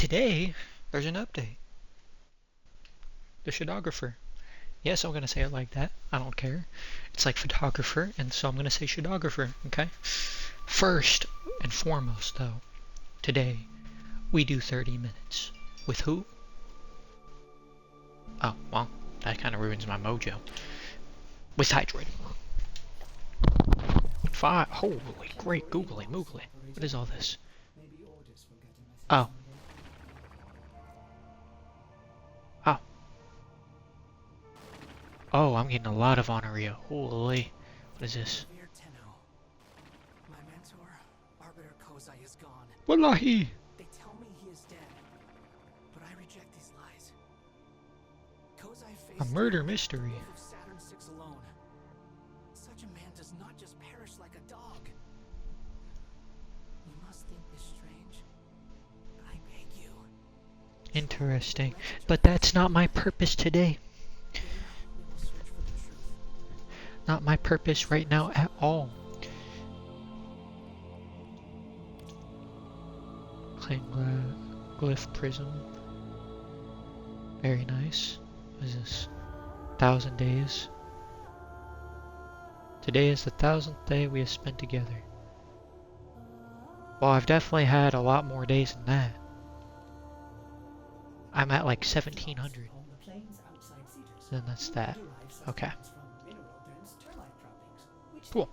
Today, there's an update. The Shadographer. Yes, I'm going to say it like that. I don't care. It's like photographer, and so I'm going to say Shadographer, okay? First and foremost, though, today, we do 30 minutes. With who? Oh, well, that kind of ruins my mojo. With Hydroid. Holy great googly moogly. What is all this? Oh. Oh. Oh, I'm getting a lot of honoria. Holy. What is this? My mentor, Arbiter Kozai, is gone. Wallahi! They tell me he is dead, but I reject these lies. Kozai faced A murder mystery. of Saturn VI alone. Such a man does not just perish like a dog. You must think this strange, but I beg you. Interesting. But that's not my purpose today. Together, we will search for the truth. Not my purpose right now at all. Claim glyph prism. Very nice. What is this? 1,000 days. Today is the 1,000th day we have spent together. Well, I've definitely had a lot more days than that. I'm at like 1,700. Then that's that. Okay. Cool.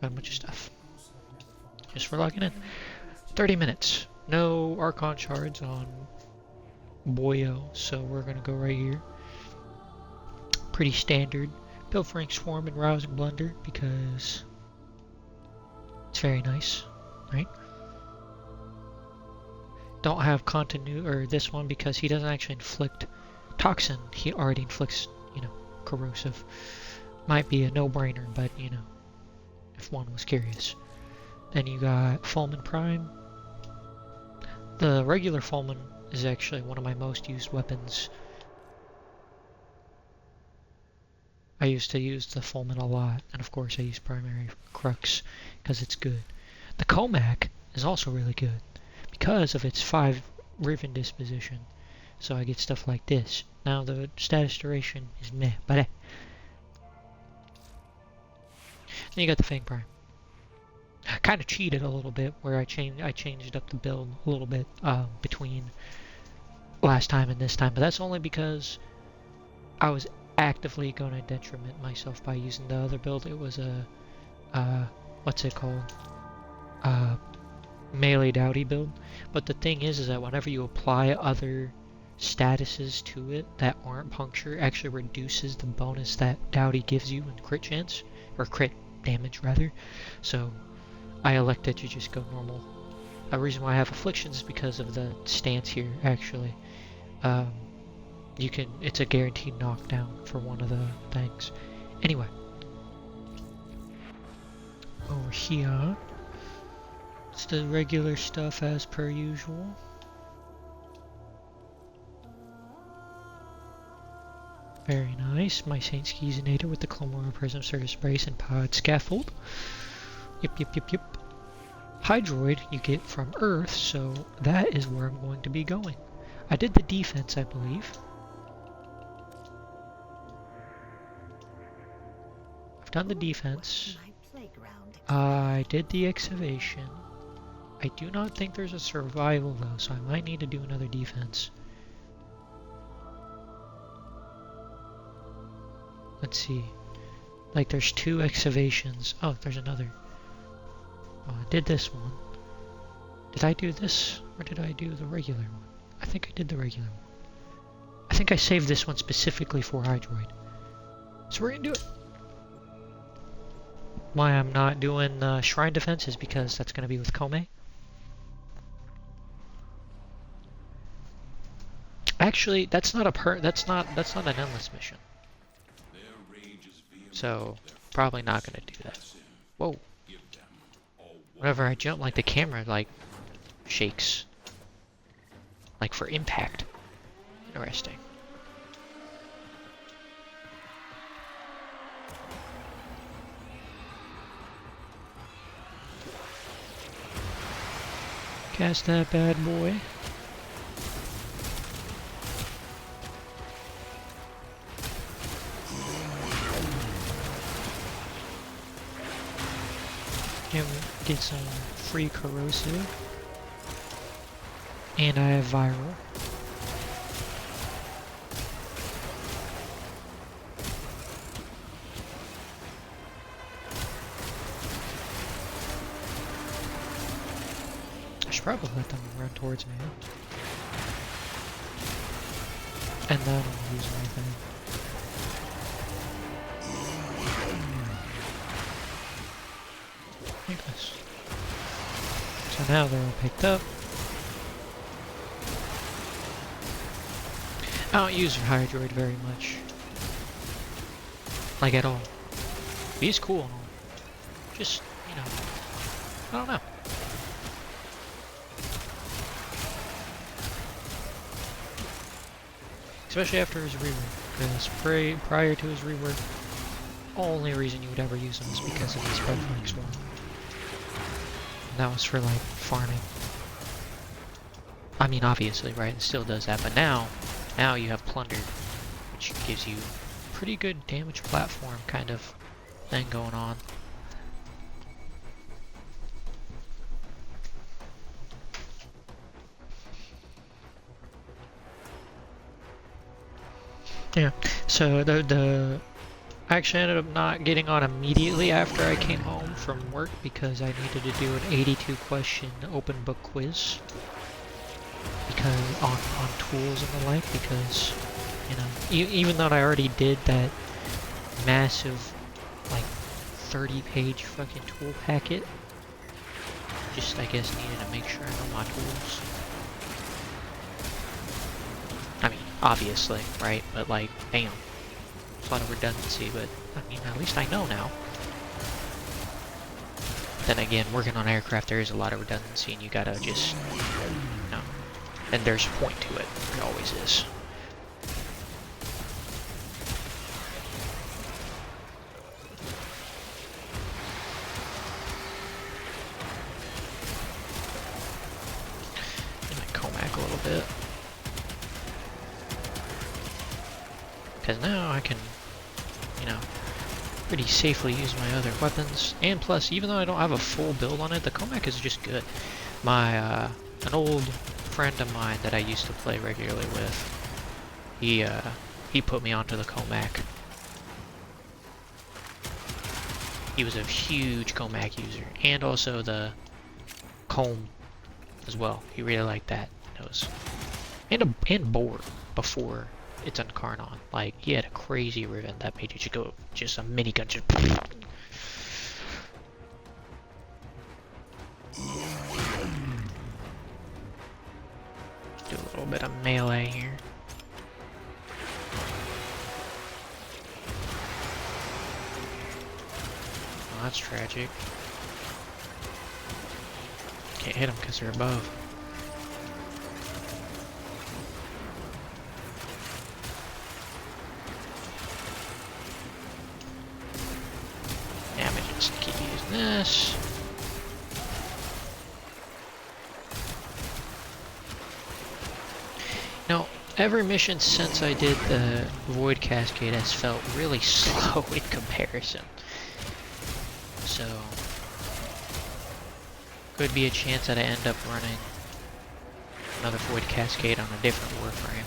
Got a bunch of stuff. Just for logging in. 30 minutes. No Archon shards on Boyo, so we're gonna go right here. Pretty standard. Pilfering Swarm and Rousing Blunder because it's very nice, right? Don't have continuity, or this one because he doesn't actually inflict toxin. He already inflicts, corrosive. Might be a no-brainer, but if one was curious. Then you got Hydroid Prime. The regular Hydroid is actually one of my most used weapons. I used to use the Hydroid a lot, and of course I use Primary Crux because it's good. The Comac is also really good because of its 5 Riven disposition. So I get stuff like this. Now the status duration is meh, but Then you got the Fang Prime. Kind of cheated a little bit where I changed up the build a little bit between last time and this time, but that's only because I was actively going to detriment myself by using the other build. It was a what's it called? Melee Dowdy build. But the thing is that whenever you apply other statuses to it that aren't puncture, it actually reduces the bonus that Dowdy gives you in crit chance, or crit damage rather. So I elected to just go normal. The reason why I have afflictions is because of the stance here actually. It's a guaranteed knockdown for one of the things. Anyway. Over here. It's the regular stuff as per usual. Very nice. My Saint Skizinator with the Clomora Prism Circus Brace and Pod Scaffold. Yep. Hydroid you get from Earth, so that is where I'm going to be going. I did the defense, I believe. I've done the defense. I did the excavation. I do not think there's a survival though, so I might need to do another defense. Let's see. Like there's 2 excavations. Oh, there's another. Oh, I did this one. Did I do this? Or did I do the regular one? I think I did the regular one. I think I saved this one specifically for Hydroid. So we're gonna do it. Why I'm not doing Shrine Defense is because that's gonna be with Kome. Actually, that's not an endless mission. So probably not gonna do that. Whoa. Whenever I jump, like the camera like shakes. Like for impact. Interesting. Cast that bad boy. And get some free corrosive. And I have viral. I should probably let them run towards me. And then I'll use my thing. Like this. So now they're all picked up. I don't use Hydroid very much. Like at all. He's cool and all. Just, you know, I don't know. Especially after his rework, because prior to his rework, only reason you would ever use him is because of his Perchance sword. And that was for like farming. I mean, obviously, right? It still does that, but now you have Plundered, which gives you pretty good damage platform kind of thing going on. Yeah, so the I actually ended up not getting on immediately after I came home from work because I needed to do an 82 question open book quiz because on tools and the like, because you know even though I already did that massive like 30-page fucking tool packet, just I guess needed to make sure I know my tools. I mean, obviously, right? But like, bam. There's a lot of redundancy, but I mean, at least I know now. Then again, working on aircraft, there is a lot of redundancy, and you gotta just, you know, and there's a point to it. There always is. I might Comac a little bit. Because now I can, you know, pretty safely use my other weapons. And plus, even though I don't have a full build on it, the Comac is just good. My, an old friend of mine that I used to play regularly with, he put me onto the Comac. He was a huge Comac user. And also the comb as well. He really liked that. It was, and board before it's Incarnon. Like, he had a crazy ribbon that made you just go, just a minigun, just do a little bit of melee here. Oh, that's tragic. Can't hit them because they're above. Keep using this. Now, every mission since I did the Void Cascade has felt really slow in comparison. So, could be a chance that I end up running another Void Cascade on a different warframe.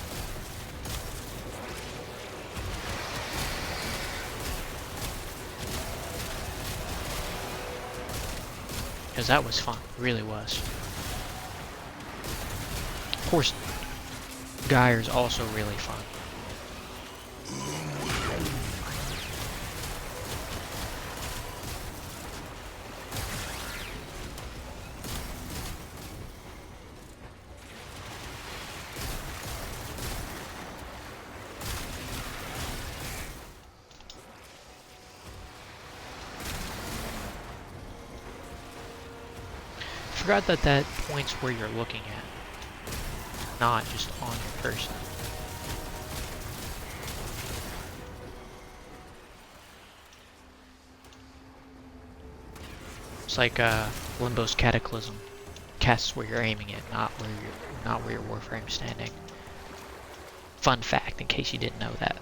Because that was fun, it really was. Of course, Geyer's also really fun. I forgot that that points where you're looking at, not just on your person. It's like Limbo's Cataclysm casts where you're aiming it, not where your Warframe's standing. Fun fact, in case you didn't know that.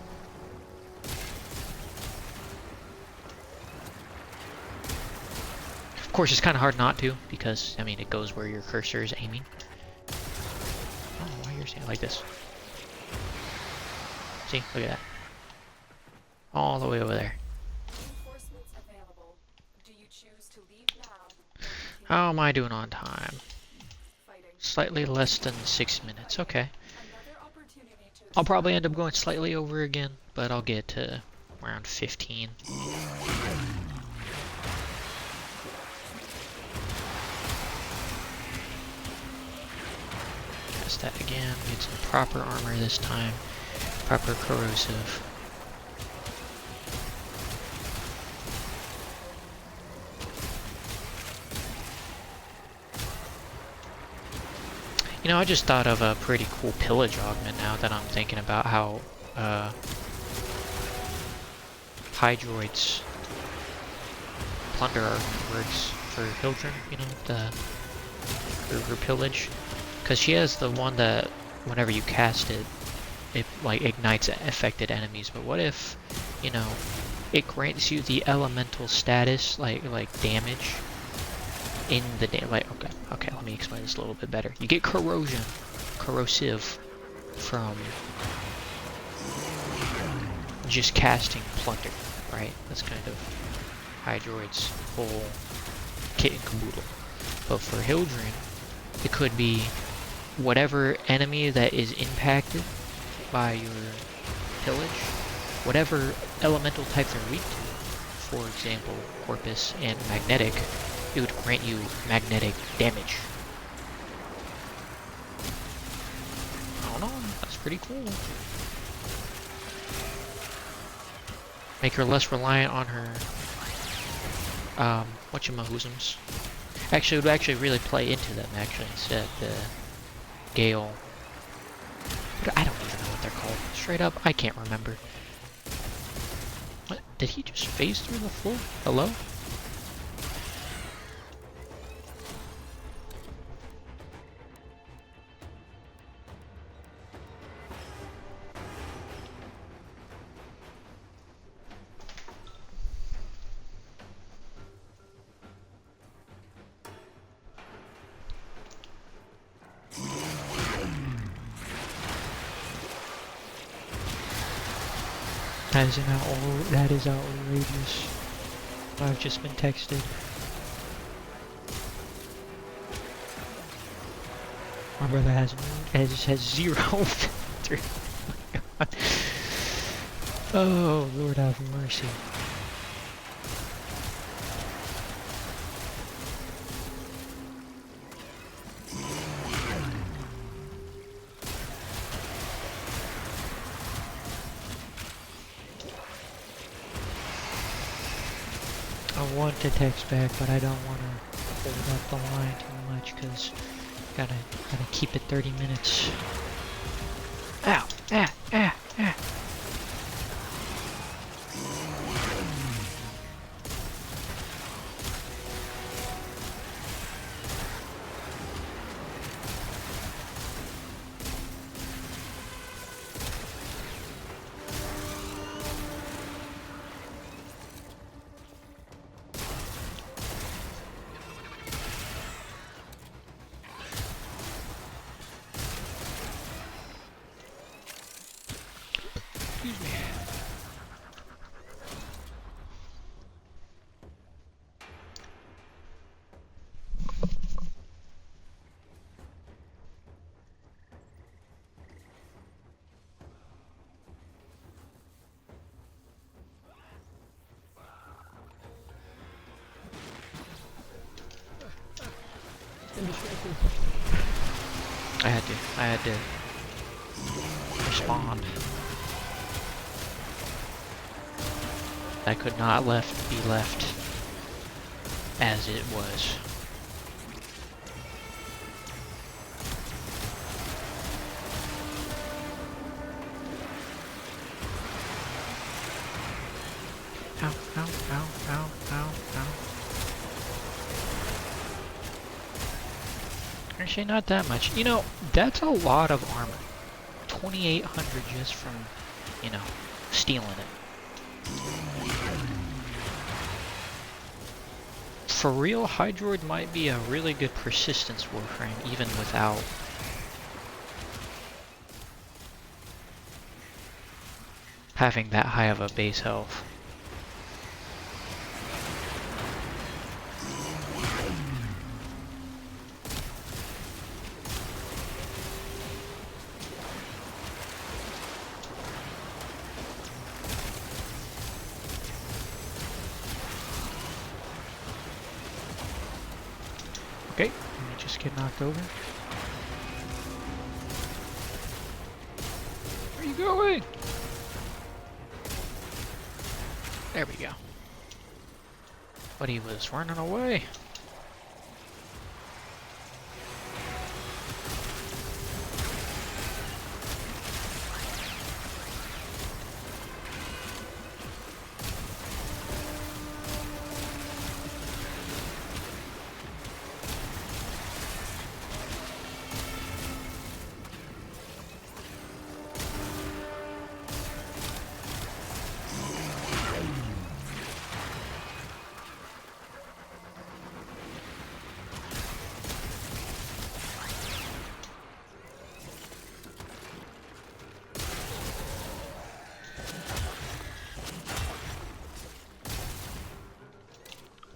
Of course, it's kind of hard not to, because, I mean, it goes where your cursor is aiming. Oh, why you're saying like this? See, look at that. All the way over there. Reinforcements available. Do you choose to leave now or continue How am I doing on time? fighting? Slightly less than 6 minutes. Okay. Another opportunity to I'll probably end up going slightly over again, but I'll get to around 15. Cast that again. Get some proper armor this time. Proper corrosive. You know, I just thought of a pretty cool pillage augment now that I'm thinking about how Hydroid's plunder augment works for Hildren, you know, her pillage. Because she has the one that whenever you cast it, it like ignites affected enemies. But what if, you know, it grants you the elemental status, like damage in the okay, let me explain this a little bit better. You get corrosive from just casting plunder, right? That's kind of Hydroid's whole kit and caboodle. But for Hildren, it could be whatever enemy that is impacted by your pillage, whatever elemental type they're weak to, for example, Corpus and Magnetic, it would grant you magnetic damage. I don't know, that's pretty cool. Make her less reliant on her, whatchamahoozums. Actually, it would actually really play into them, actually, instead, the Gale. But I don't even know what they're called. Straight up, I can't remember. What? Did he just phase through the floor? Hello? That is outrageous. I've just been texted. My brother has zero filter. Oh, Lord have mercy. I want to text back, but I don't want to hold up the line too much because gotta keep it 30 minutes. Ow! Ah! Ah! Ah! Excuse me. I had to respond. That could not be left as it was. Ow, ow, ow, ow, ow, ow. Actually, not that much. You know, that's a lot of armor. 2,800 just from, you know, stealing it. For real, Hydroid might be a really good persistence warframe, even without having that high of a base health. Okay, let me just get knocked over. Where are you going? There we go. But he was running away.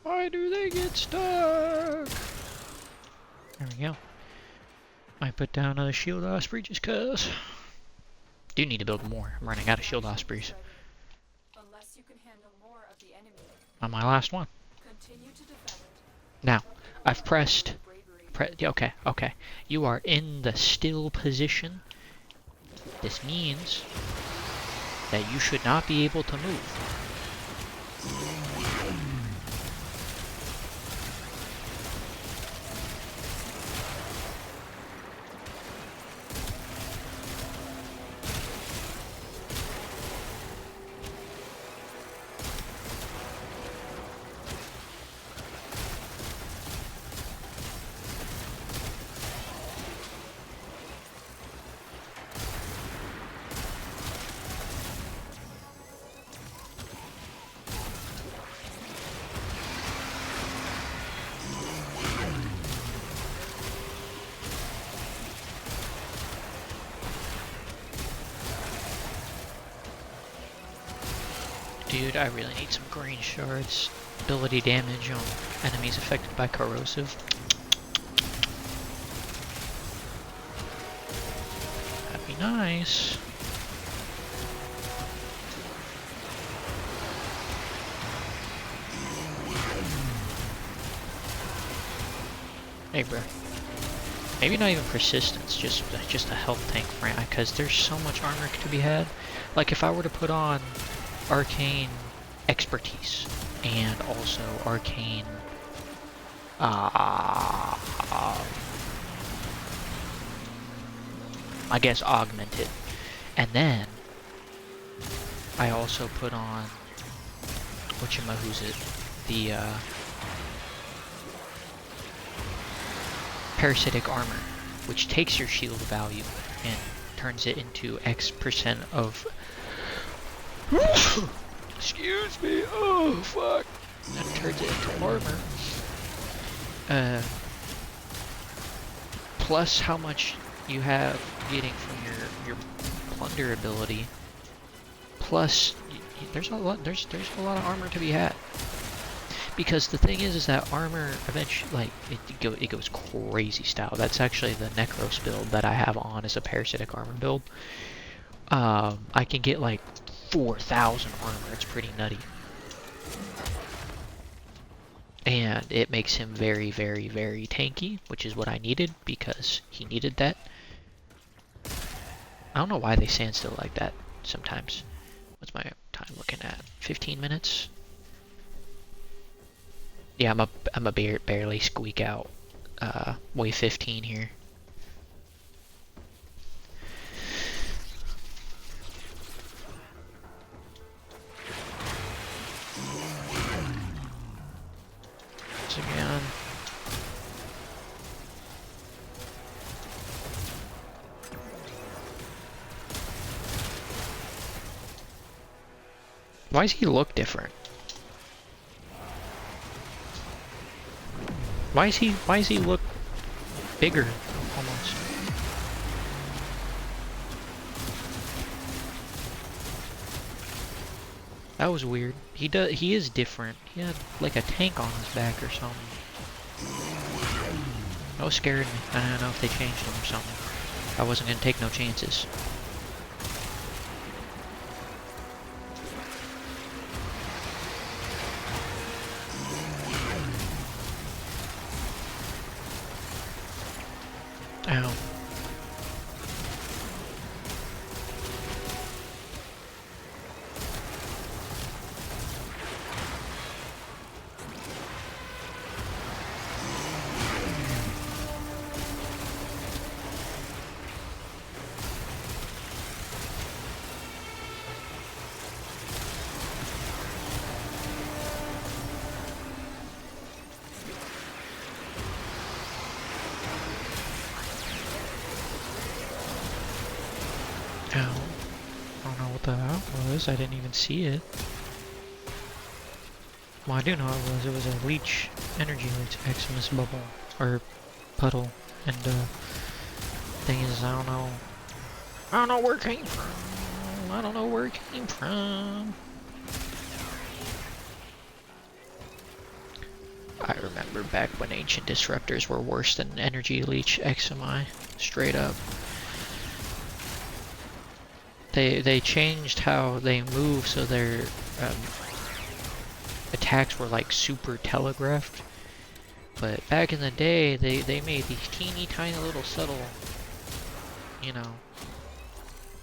Why do they get stuck? There we go. Might put down another shield osprey just cause. Do need to build more. I'm running out of shield ospreys. Unless you can handle more of the enemy, On my last one. continue to defend it. Now, I've pressed. Bravery. Okay. You are in the still position. This means that you should not be able to move. Dude, I really need some green shards. Ability damage on enemies affected by corrosive. That'd be nice. Hey, bro. Maybe not even persistence, just a health tank rank, because there's so much armor to be had. Like if I were to put on arcane expertise and also arcane I guess augmented, and then I also put on the parasitic armor, which takes your shield value and turns it into X% of excuse me, oh fuck, and turns it into armor, plus how much you have getting from your plunder ability, plus there's a lot of armor to be had. Because the thing is that armor eventually, like, it goes crazy style. That's actually the Necros build that I have on as a parasitic armor build. I can get like 4,000 armor. It's pretty nutty. And it makes him very, very, very tanky, which is what I needed because he needed that. I don't know why they stand still like that sometimes. What's my time looking at? 15 minutes? Yeah, I'm a barely squeak out wave 15 here. Once again. Why does he look different? Why does he look bigger almost? That was weird. He is different. He had like a tank on his back or something. That was scaring me. I don't know if they changed him or something. I wasn't gonna take no chances. Ow. Ow. I don't know what that was. I didn't even see it. Well, I do know what it was. It was a leech, energy leech, Eximus bubble, or puddle. And thing is, I don't know where it came from. I don't know where it came from. I remember back when ancient disruptors were worse than energy leech Eximi. Straight up. They changed how they move so their attacks were like super telegraphed. But back in the day, they made these teeny tiny little subtle, you know,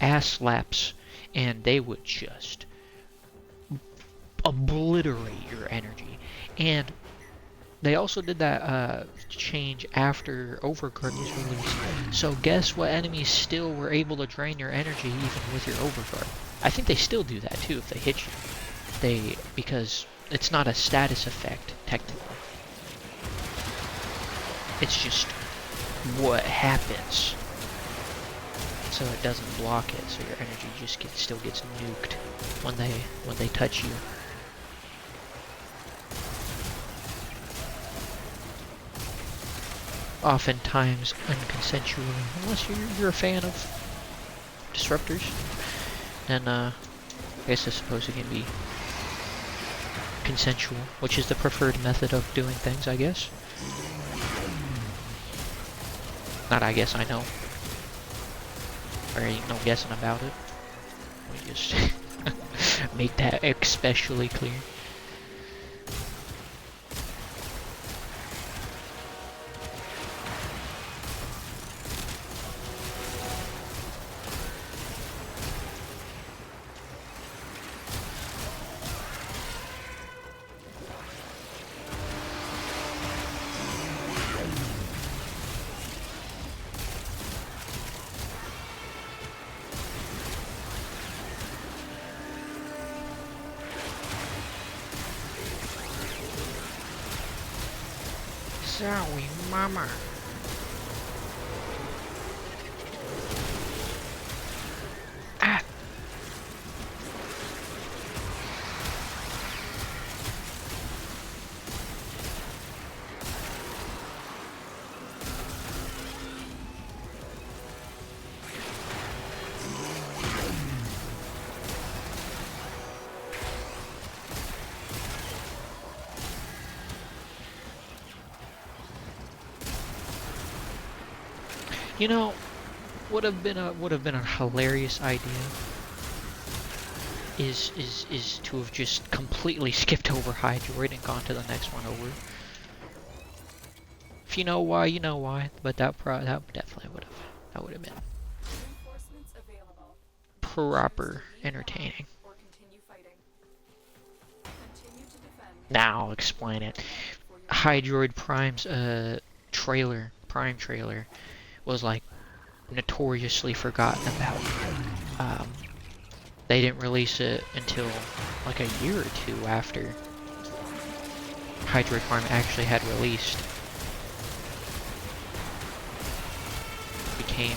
ass slaps, and they would just obliterate your energy. And they also did that change after Overguard was released. So guess what enemies still were able to drain your energy even with your Overguard? I think they still do that too if they hit you. Because it's not a status effect, technically. It's just what happens. So it doesn't block it, so your energy just still gets nuked when they touch you. Oftentimes unconsensually, unless you're a fan of disruptors, then I guess I suppose it can be consensual, which is the preferred method of doing things, I guess. Not I guess, I know. There ain't no guessing about it. We just make that especially clear. Sorry, mama. Ah. You know, would have been a hilarious idea is to have just completely skipped over Hydroid and gone to the next one over. If you know why, you know why. But that definitely would have been Reinforcements available. proper entertaining. Or continue fighting. Continue to defend. Now I'll explain it. Hydroid Prime's Prime trailer was like notoriously forgotten about. They didn't release it until like a year or two after Hydroid Prime actually had released. Became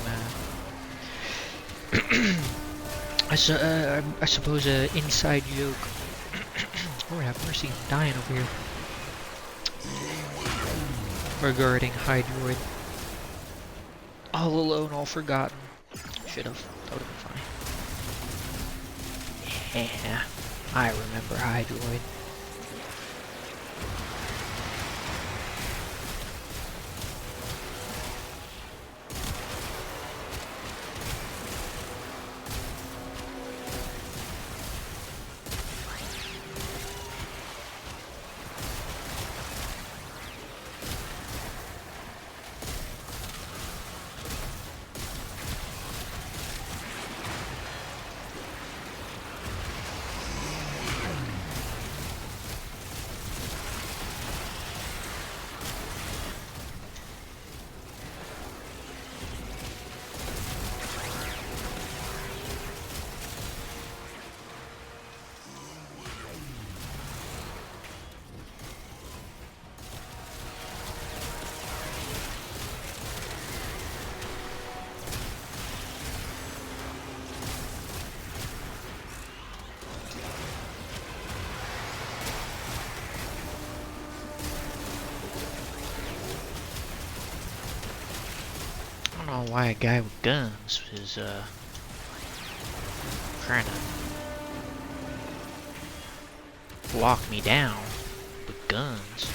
I suppose a inside joke Lord have mercy, I'm dying over here. Regarding Hydroid. All alone, all forgotten. Should've. That would've been fine. Yeah, I remember Hydroid. I don't know why a guy with guns is trying to lock me down with guns.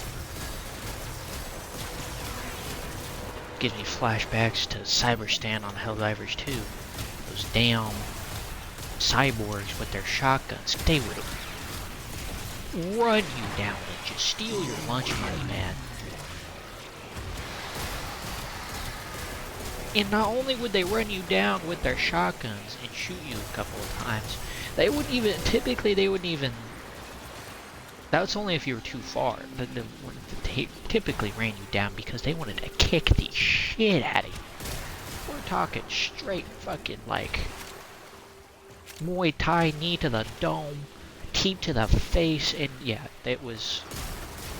Gives me flashbacks to Cyberstand on Helldivers 2. Those damn cyborgs with their shotguns. They would run you down and just steal your lunch money, man. And not only would they run you down with their shotguns and shoot you a couple of times, they wouldn't even, typically they wouldn't even, that's only if you were too far, but they typically ran you down because they wanted to kick the shit out of you. We're talking straight fucking like Muay Thai, knee to the dome, teep to the face, and yeah, it was,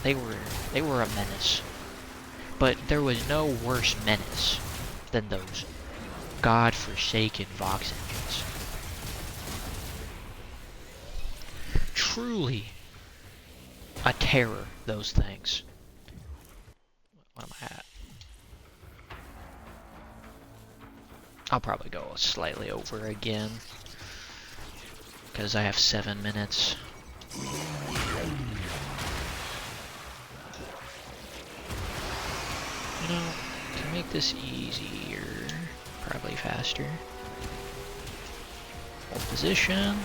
they were a menace. But there was no worse menace than those god-forsaken Vox engines. Truly a terror, those things. What am I at? I'll probably go slightly over again, because I have 7 minutes. You know, to make this easier, probably faster. Hold position.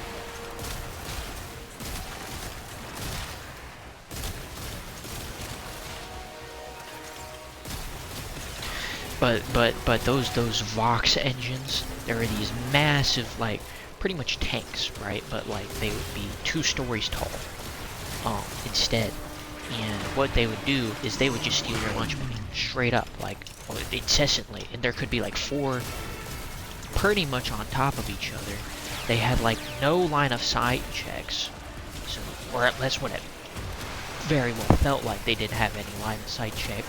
But those Vox engines, there are these massive, like, pretty much tanks, right? But like they would be 2 stories tall, instead. And what they would do is they would just steal your lunch money, straight up, like, incessantly. And there could be like 4 pretty much on top of each other. They had like no line of sight checks, so, or that's what it very well felt like. They didn't have any line of sight check.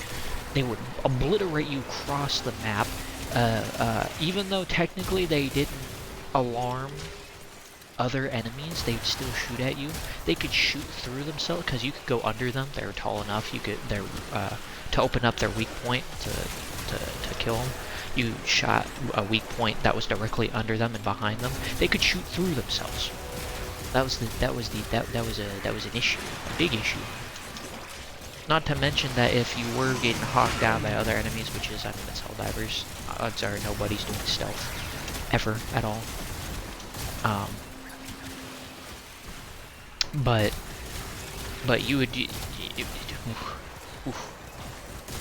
They would obliterate you across the map, even though technically they didn't alarm other enemies, they'd still shoot at you. They could shoot through themselves because you could go under them. They were tall enough. You could to open up their weak point to kill them. You shot a weak point that was directly under them and behind them. They could shoot through themselves. That was an issue, a big issue. Not to mention that if you were getting hawked down by other enemies, which is, I mean, it's Helldivers, odds are nobody's doing stealth ever at all. But you would,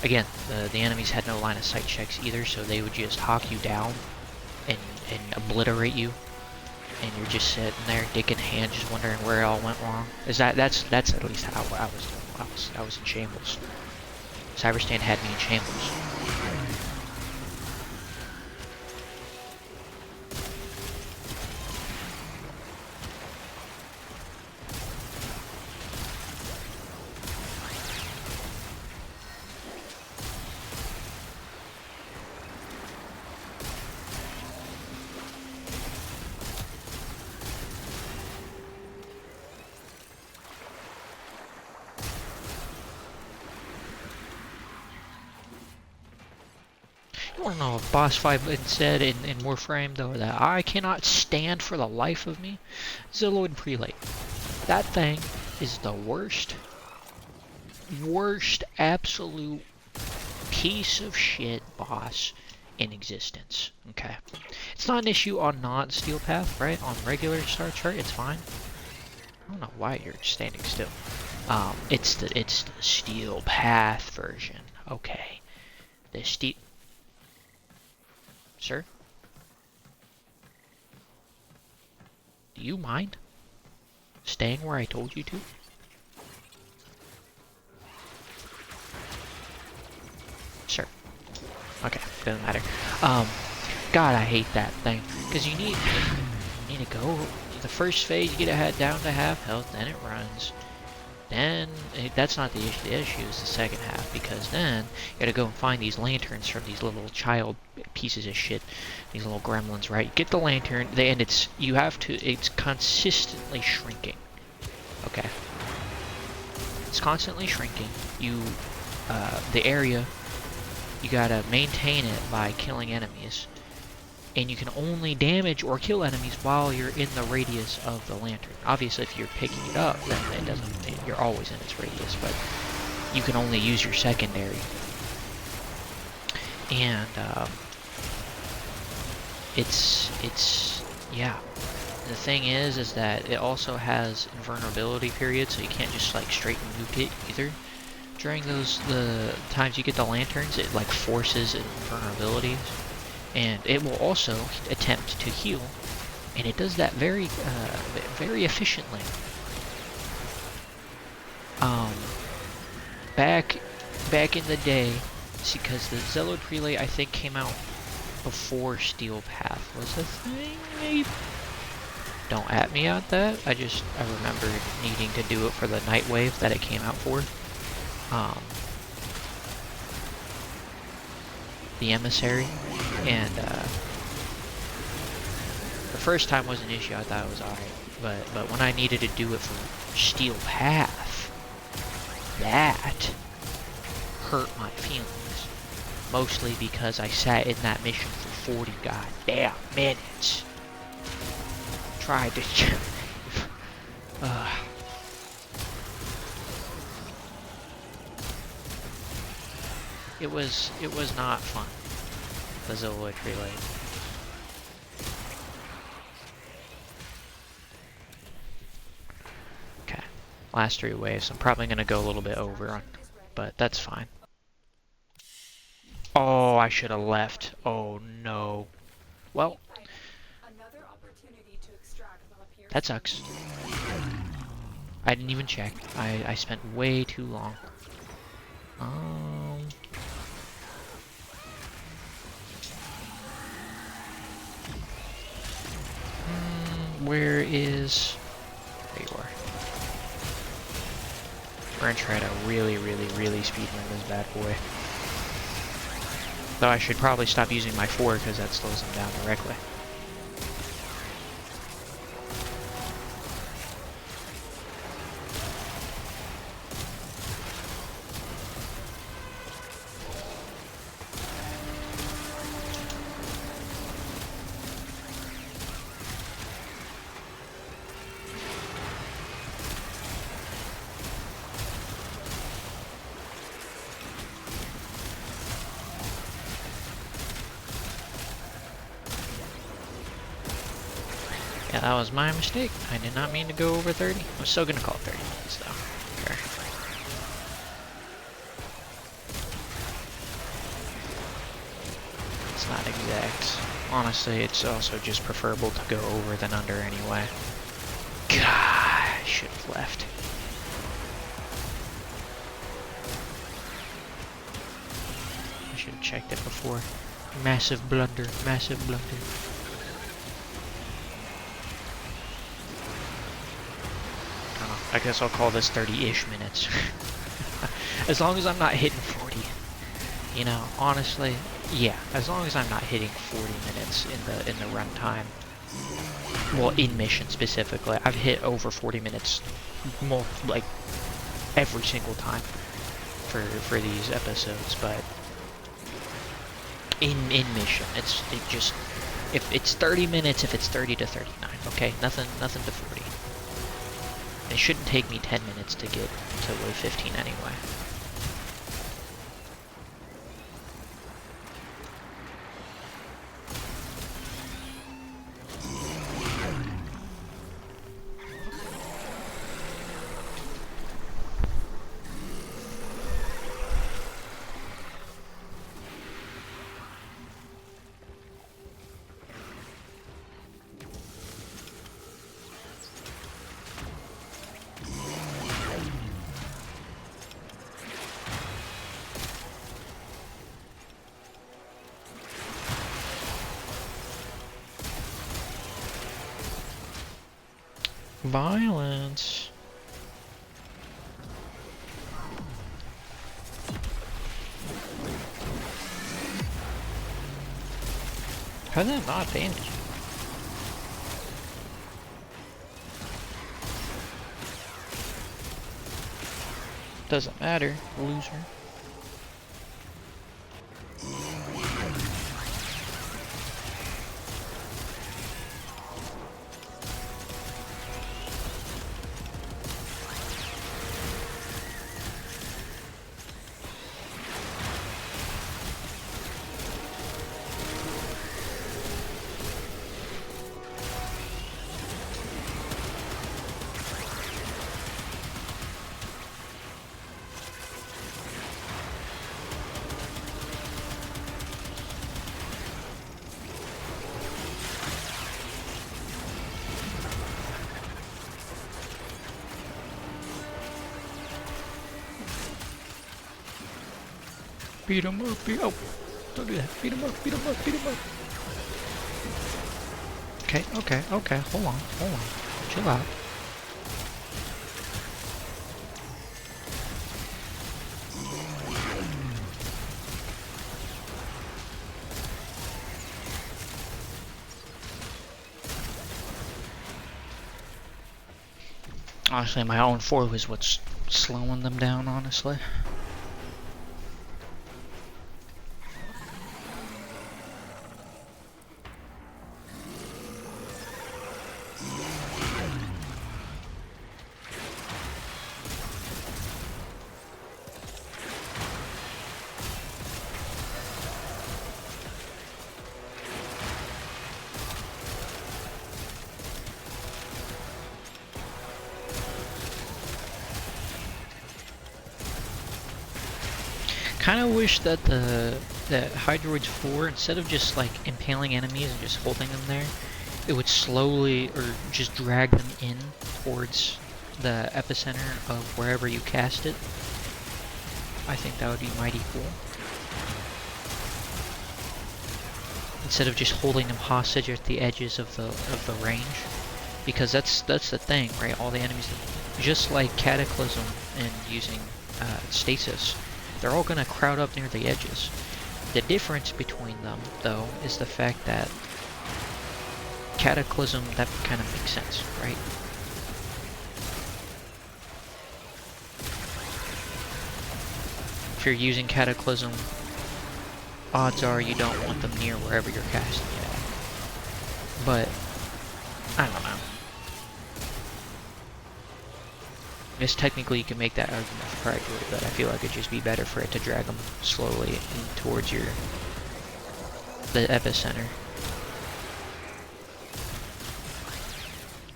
again, the enemies had no line of sight checks either, so they would just hawk you down and obliterate you, and you're just sitting there, dick in hand, just wondering where it all went wrong. That's at least how I was doing. I was in shambles. Cyberstand had me in shambles. I don't know, a boss fight instead in Warframe though that I cannot stand for the life of me. Hydroid Prelate. That thing is the worst absolute piece of shit boss in existence. Okay. It's not an issue on not Steel Path, right? On regular Star Chart, it's fine. I don't know why you're standing still. It's the Steel Path version. Okay. The Steel... Sir? Do you mind staying where I told you to? Sure. Okay, doesn't matter. God, I hate that thing. Because you need to go... The first phase, you get it down to half health, then it runs. Then, that's not the issue. The issue is the second half, because then you gotta go and find these lanterns from these little child pieces of shit, these little gremlins, right? You get the lantern, and it's consistently shrinking. Okay, it's constantly shrinking. The area, you gotta maintain it by killing enemies, and you can only damage or kill enemies while you're in the radius of the lantern. Obviously, if you're picking it up, then it doesn't. You're always in its radius, but you can only use your secondary. And yeah. The thing is that it also has invulnerability periods, so you can't just like straight nuke it either. During the times you get the lanterns, it like forces invulnerabilities. And it will also attempt to heal, and it does that very efficiently. Back in the day, see, because the Hydroid Prelate I think came out before Steel Path was a thing. Maybe. Don't at me on that. I remember needing to do it for the Nightwave that it came out for. The Emissary, and the first time was an issue. I thought it was alright, but when I needed to do it for Steel Path, that hurt my feelings, mostly because I sat in that mission for 40 goddamn minutes. Tried to It was not fun, the Hydroid Prelate. Okay, last 3 waves. I'm probably gonna go a little bit over on, but that's fine. Oh, I should have left. Oh no. Well, that sucks. I didn't even check. I spent way too long. Where is... There you are. We're gonna try to really speedrun this bad boy. Though I should probably stop using my 4 because that slows them down directly. Yeah, that was my mistake. I did not mean to go over 30. I'm still gonna call it 30 minutes though. Okay. It's not exact. Honestly, it's also just preferable to go over than under anyway. God, I should have left. I should have checked it before. Massive blunder, massive blunder. I guess I'll call this 30-ish minutes. As long as I'm not hitting 40. You know, honestly, yeah, as long as I'm not hitting 40 minutes in the runtime. Well, in mission specifically. I've hit over 40 minutes like every single time for these episodes, but in mission. It just if it's 30 minutes, if it's 30 to 39. Okay, nothing to 40. It shouldn't take me 10 minutes to get to wave 15 anyway. Violence. How did that not damage? Doesn't matter, loser. Beat him up, oh, don't do that. Beat him up, beat him up, beat him up. Okay, hold on. Chill out. Honestly, my own 4 was what's slowing them down, honestly. Kind of wish that that Hydroids 4, instead of just like impaling enemies and just holding them there, it would slowly or just drag them in towards the epicenter of wherever you cast it. I think that would be mighty cool. Instead of just holding them hostage at the edges of the range, because that's the thing, right? All the enemies, just like Cataclysm and using stasis, they're all gonna crowd up near the edges. The difference between them, though, is the fact that Cataclysm, that kind of makes sense, right? If you're using Cataclysm, odds are you don't want them near wherever you're casting it at. But, I don't know. I guess technically you can make that argument for Hydroid, but I feel like it'd just be better for it to drag them slowly in towards the epicenter.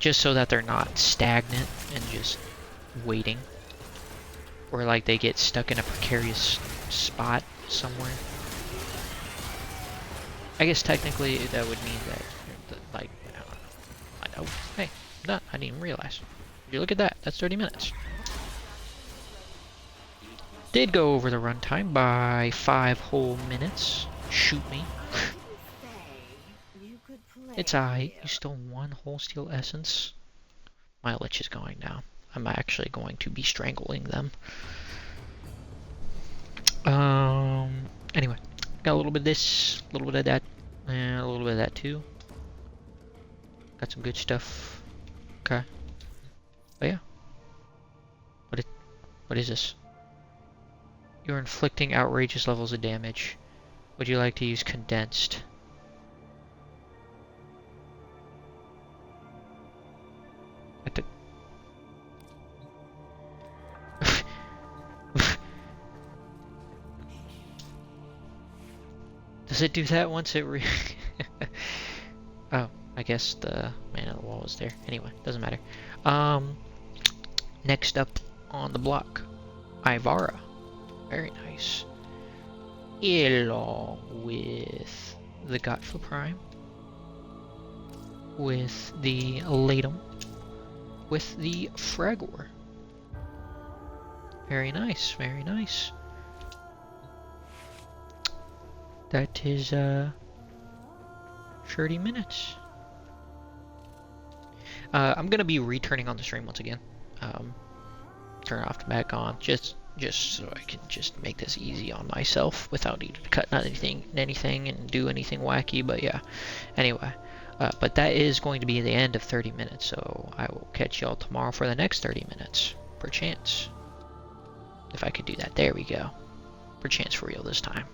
Just so that they're not stagnant and just waiting. Or like they get stuck in a precarious spot somewhere. I guess technically that would mean that, like, I don't know. Hey, I'm done. I didn't even realize. You look at that. That's 30 minutes. Did go over the runtime by 5 whole minutes. Shoot me. It's alright. You stole 1 whole steel essence. My lich is going now. I'm actually going to be strangling them. Anyway. Got a little bit of this, a little bit of that, and a little bit of that too. Got some good stuff. Okay. Oh yeah. What is this? You're inflicting outrageous levels of damage Would you like to use condensed? At the Does it do that once it Oh, I guess the man on the wall was there. Anyway, doesn't matter. Next up on the block, Ivara. Very nice. Along with the Godfa Prime. With the Latum. With the Fragor. Very nice, very nice. That is 30 minutes. I'm gonna be returning on the stream once again. Turn it off and back on, just so I can just make this easy on myself without needing to cut anything and do anything wacky. But yeah, anyway, but that is going to be the end of 30 minutes. So I will catch y'all tomorrow for the next 30 minutes, perchance. If I could do that, there we go. Perchance for real this time.